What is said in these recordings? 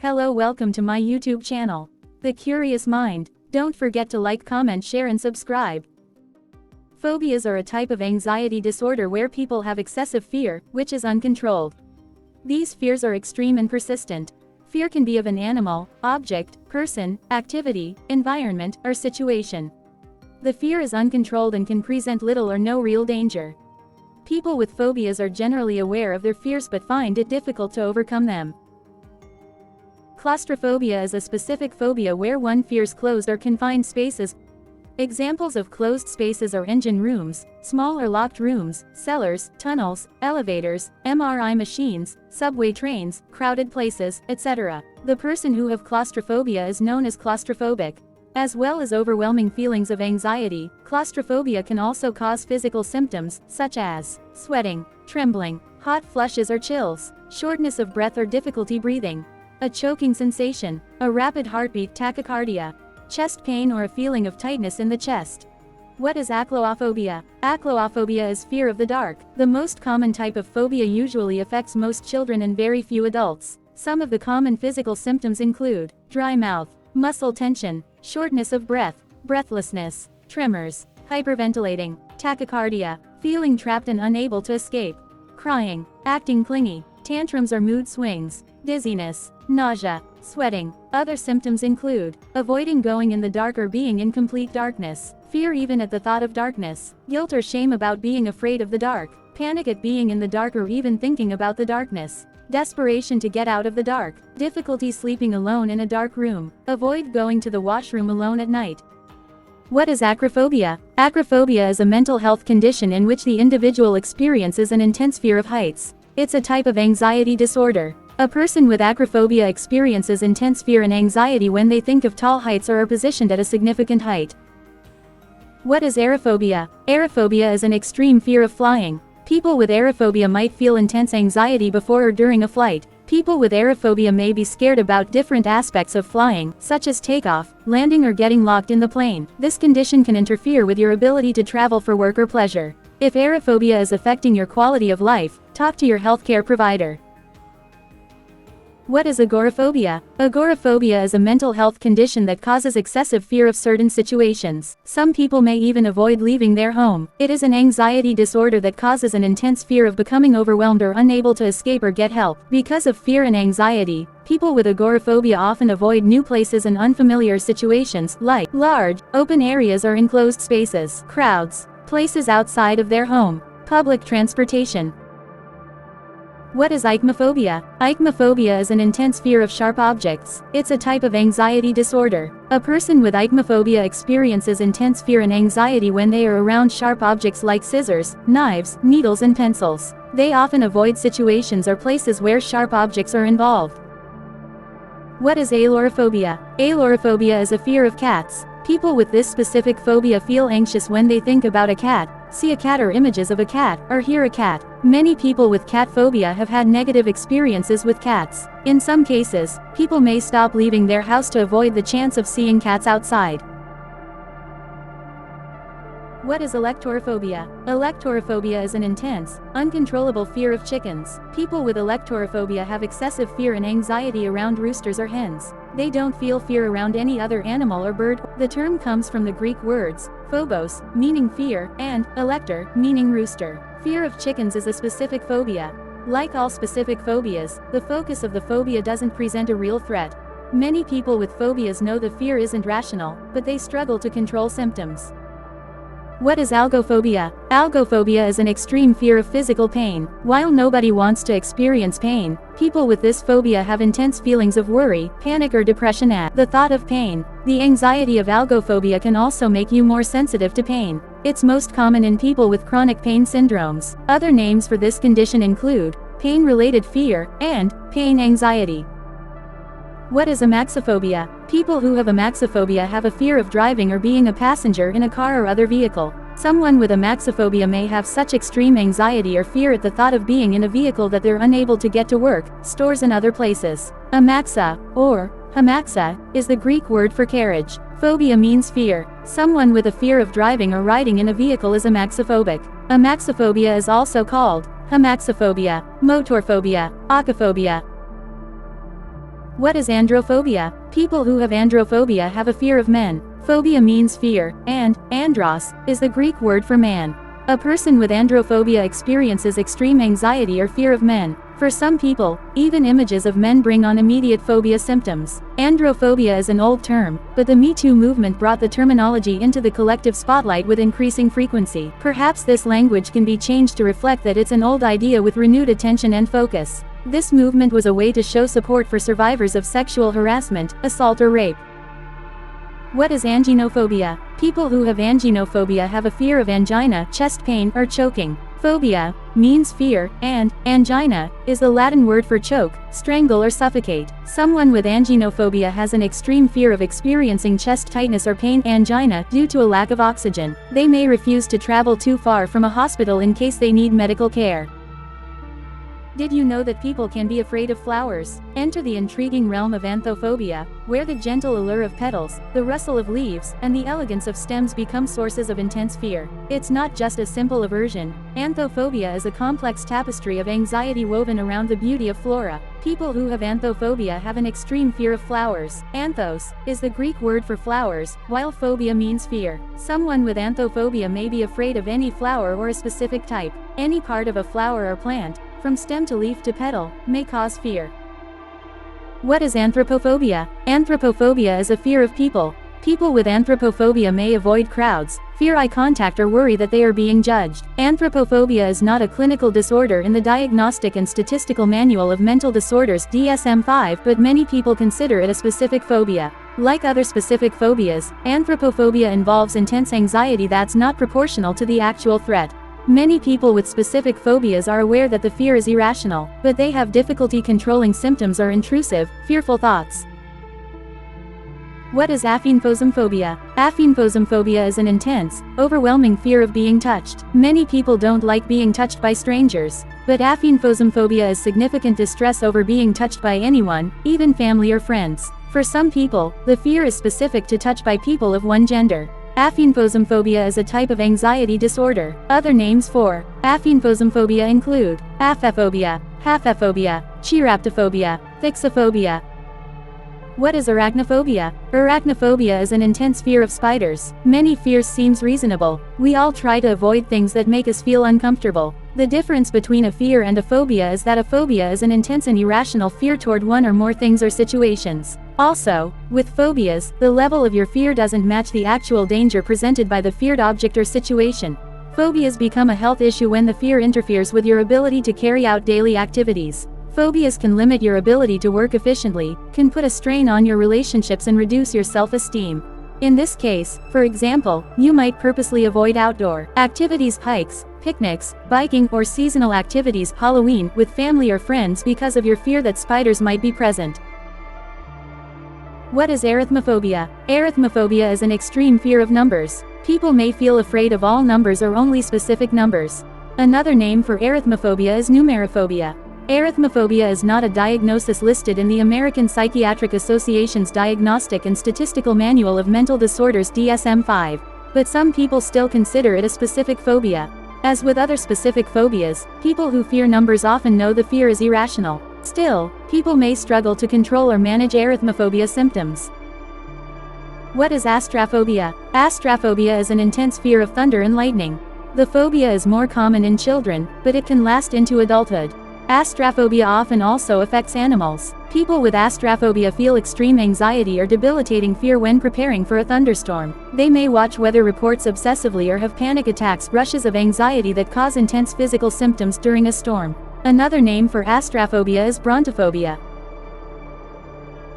Hello, welcome to my YouTube channel, The Curious Mind. Don't forget to like, comment, share and subscribe. Phobias are a type of anxiety disorder where people have excessive fear, which is uncontrolled. These fears are extreme and persistent. Fear can be of an animal, object, person, activity, environment, or situation. The fear is uncontrolled and can present little or no real danger. People with phobias are generally aware of their fears but find it difficult to overcome them. Claustrophobia is a specific phobia where one fears closed or confined spaces. Examples of closed spaces are engine rooms, small or locked rooms, cellars, tunnels, elevators, MRI machines, subway trains, crowded places, etc. The person who have claustrophobia is known as claustrophobic. As well as overwhelming feelings of anxiety, claustrophobia can also cause physical symptoms, such as sweating, trembling, hot flushes or chills, shortness of breath or difficulty breathing, a choking sensation, a rapid heartbeat, tachycardia, chest pain or a feeling of tightness in the chest. What is acrophobia? Acrophobia is fear of the dark. The most common type of phobia usually affects most children and very few adults. Some of the common physical symptoms include dry mouth, muscle tension, shortness of breath, breathlessness, tremors, hyperventilating, tachycardia, feeling trapped and unable to escape, crying, acting clingy, tantrums or mood swings, dizziness, nausea, sweating. Other symptoms include avoiding going in the dark or being in complete darkness, fear even at the thought of darkness, guilt or shame about being afraid of the dark, panic at being in the dark or even thinking about the darkness, desperation to get out of the dark, difficulty sleeping alone in a dark room, avoid going to the washroom alone at night. What is acrophobia? Acrophobia is a mental health condition in which the individual experiences an intense fear of heights. It's a type of anxiety disorder. A person with acrophobia experiences intense fear and anxiety when they think of tall heights or are positioned at a significant height. What is aerophobia? Aerophobia is an extreme fear of flying. People with aerophobia might feel intense anxiety before or during a flight. People with aerophobia may be scared about different aspects of flying, such as takeoff, landing or getting locked in the plane. This condition can interfere with your ability to travel for work or pleasure. If aerophobia is affecting your quality of life, talk to your healthcare provider. What is agoraphobia? Agoraphobia is a mental health condition that causes excessive fear of certain situations. Some people may even avoid leaving their home. It is an anxiety disorder that causes an intense fear of becoming overwhelmed or unable to escape or get help. Because of fear and anxiety, people with agoraphobia often avoid new places and unfamiliar situations, like large, open areas or enclosed spaces, crowds, places outside of their home, public transportation. What is Arithmophobia? Arithmophobia is an intense fear of sharp objects. It's a type of anxiety disorder. A person with arithmophobia experiences intense fear and anxiety when they are around sharp objects like scissors, knives, needles and pencils. They often avoid situations or places where sharp objects are involved. What is Algophobia? Algophobia is a fear of cats. People with this specific phobia feel anxious when they think about a cat, see a cat or images of a cat, or hear a cat. Many people with cat phobia have had negative experiences with cats. In some cases, people may stop leaving their house to avoid the chance of seeing cats outside. What is Electrophobia? Electrophobia is an intense, uncontrollable fear of chickens. People with electrophobia have excessive fear and anxiety around roosters or hens. They don't feel fear around any other animal or bird. The term comes from the Greek words, phobos, meaning fear, and elector, meaning rooster. Fear of chickens is a specific phobia. Like all specific phobias, the focus of the phobia doesn't present a real threat. Many people with phobias know the fear isn't rational, but they struggle to control symptoms. What is algophobia? Algophobia is an extreme fear of physical pain. While nobody wants to experience pain, people with this phobia have intense feelings of worry, panic or depression at the thought of pain. The anxiety of algophobia can also make you more sensitive to pain. It's most common in people with chronic pain syndromes. Other names for this condition include pain-related fear and pain anxiety. What is amaxophobia? People who have amaxophobia have a fear of driving or being a passenger in a car or other vehicle. Someone with amaxophobia may have such extreme anxiety or fear at the thought of being in a vehicle that they're unable to get to work, stores and other places. Amaxa, or hamaxa, is the Greek word for carriage. Phobia means fear. Someone with a fear of driving or riding in a vehicle is amaxophobic. Amaxophobia is also called hamaxophobia, motorphobia, acophobia. What is androphobia? People who have androphobia have a fear of men. Phobia means fear, and andros is the Greek word for man. A person with androphobia experiences extreme anxiety or fear of men. For some people, even images of men bring on immediate phobia symptoms. Androphobia is an old term, but the Me Too movement brought the terminology into the collective spotlight with increasing frequency. Perhaps this language can be changed to reflect that it's an old idea with renewed attention and focus. This movement was a way to show support for survivors of sexual harassment, assault or rape. What is anginophobia? People who have anginophobia have a fear of angina, chest pain, or choking. Phobia means fear, and angina is the Latin word for choke, strangle or suffocate. Someone with anginophobia has an extreme fear of experiencing chest tightness or pain, angina, due to a lack of oxygen. They may refuse to travel too far from a hospital in case they need medical care. Did you know that people can be afraid of flowers? Enter the intriguing realm of Anthophobia, where the gentle allure of petals, the rustle of leaves, and the elegance of stems become sources of intense fear. It's not just a simple aversion. Anthophobia is a complex tapestry of anxiety woven around the beauty of flora. People who have anthophobia have an extreme fear of flowers. Anthos is the Greek word for flowers, while phobia means fear. Someone with anthophobia may be afraid of any flower or a specific type. Any part of a flower or plant, from stem to leaf to petal, may cause fear. What is anthropophobia? Anthropophobia is a fear of people. People with anthropophobia may avoid crowds, fear eye contact, or worry that they are being judged. Anthropophobia is not a clinical disorder in the Diagnostic and Statistical Manual of Mental Disorders (DSM-5), but many people consider it a specific phobia. Like other specific phobias, anthropophobia involves intense anxiety that's not proportional to the actual threat. Many people with specific phobias are aware that the fear is irrational, but they have difficulty controlling symptoms or intrusive, fearful thoughts. What is aphenphosmphobia? Aphenphosmphobia is an intense, overwhelming fear of being touched. Many people don't like being touched by strangers, but aphenphosmphobia is significant distress over being touched by anyone, even family or friends. For some people, the fear is specific to touch by people of one gender. Aphenphosmphobia is a type of anxiety disorder. Other names for aphenphosmphobia include aphephobia, haphephobia, chiroptophobia, thixophobia. What is arachnophobia? Arachnophobia is an intense fear of spiders. Many fears seems reasonable. We all try to avoid things that make us feel uncomfortable. The difference between a fear and a phobia is that a phobia is an intense and irrational fear toward one or more things or situations. Also, with phobias, the level of your fear doesn't match the actual danger presented by the feared object or situation. Phobias become a health issue when the fear interferes with your ability to carry out daily activities. Phobias can limit your ability to work efficiently, can put a strain on your relationships, and reduce your self-esteem. In this case, for example, you might purposely avoid outdoor activities, hikes, picnics, biking, or seasonal activities, Halloween, with family or friends because of your fear that spiders might be present. What is arithmophobia? Arithmophobia is an extreme fear of numbers. People may feel afraid of all numbers or only specific numbers. Another name for arithmophobia is numerophobia. Arithmophobia is not a diagnosis listed in the American Psychiatric Association's Diagnostic and Statistical Manual of Mental Disorders (DSM-5), but some people still consider it a specific phobia. As with other specific phobias, people who fear numbers often know the fear is irrational. Still, people may struggle to control or manage arithmophobia symptoms. What is Astraphobia? Astraphobia is an intense fear of thunder and lightning. The phobia is more common in children, but it can last into adulthood. Astraphobia often also affects animals. People with astraphobia feel extreme anxiety or debilitating fear when preparing for a thunderstorm. They may watch weather reports obsessively or have panic attacks, rushes of anxiety that cause intense physical symptoms during a storm. Another name for astraphobia is brontophobia.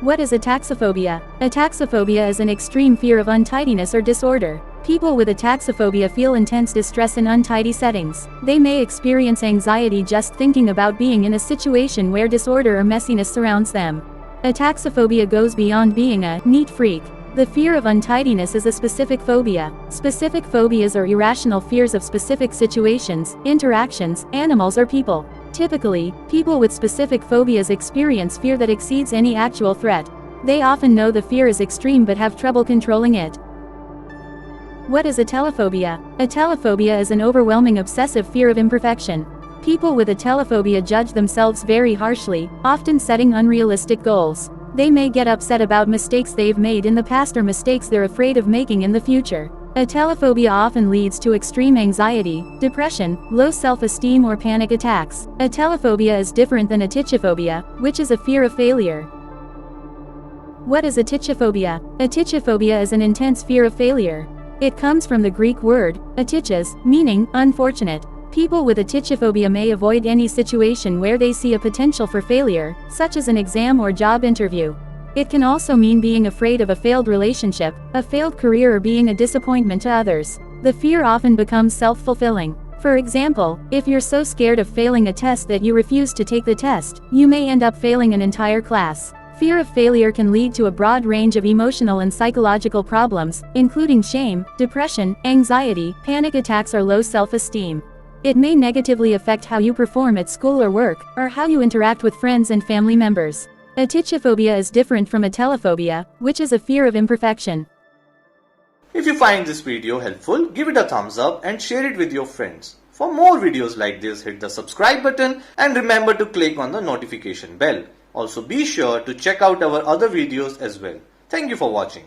What is ataxophobia? Ataxophobia is an extreme fear of untidiness or disorder. People with ataxophobia feel intense distress in untidy settings. They may experience anxiety just thinking about being in a situation where disorder or messiness surrounds them. Ataxophobia goes beyond being a neat freak. The fear of untidiness is a specific phobia. Specific phobias are irrational fears of specific situations, interactions, animals, or people. Typically, people with specific phobias experience fear that exceeds any actual threat. They often know the fear is extreme but have trouble controlling it. What is a telephobia? A telephobia is an overwhelming obsessive fear of imperfection. People with a telephobia judge themselves very harshly, often setting unrealistic goals. They may get upset about mistakes they've made in the past or mistakes they're afraid of making in the future. A telephobia often leads to extreme anxiety, depression, low self-esteem or panic attacks. A telephobia is different than a tichophobia, which is a fear of failure. What is a tichophobia? A tichophobia is an intense fear of failure. It comes from the Greek word, atichos, meaning unfortunate. People with a tichophobia may avoid any situation where they see a potential for failure, such as an exam or job interview. It can also mean being afraid of a failed relationship, a failed career or being a disappointment to others. The fear often becomes self-fulfilling. For example, if you're so scared of failing a test that you refuse to take the test, you may end up failing an entire class. Fear of failure can lead to a broad range of emotional and psychological problems, including shame, depression, anxiety, panic attacks or low self-esteem. It may negatively affect how you perform at school or work, or how you interact with friends and family members. A tichophobia is different from a telephobia, which is a fear of imperfection. If you find this video helpful, give it a thumbs up and share it with your friends. For more videos like this, hit the subscribe button and remember to click on the notification bell. Also be sure to check out our other videos as well. Thank you for watching.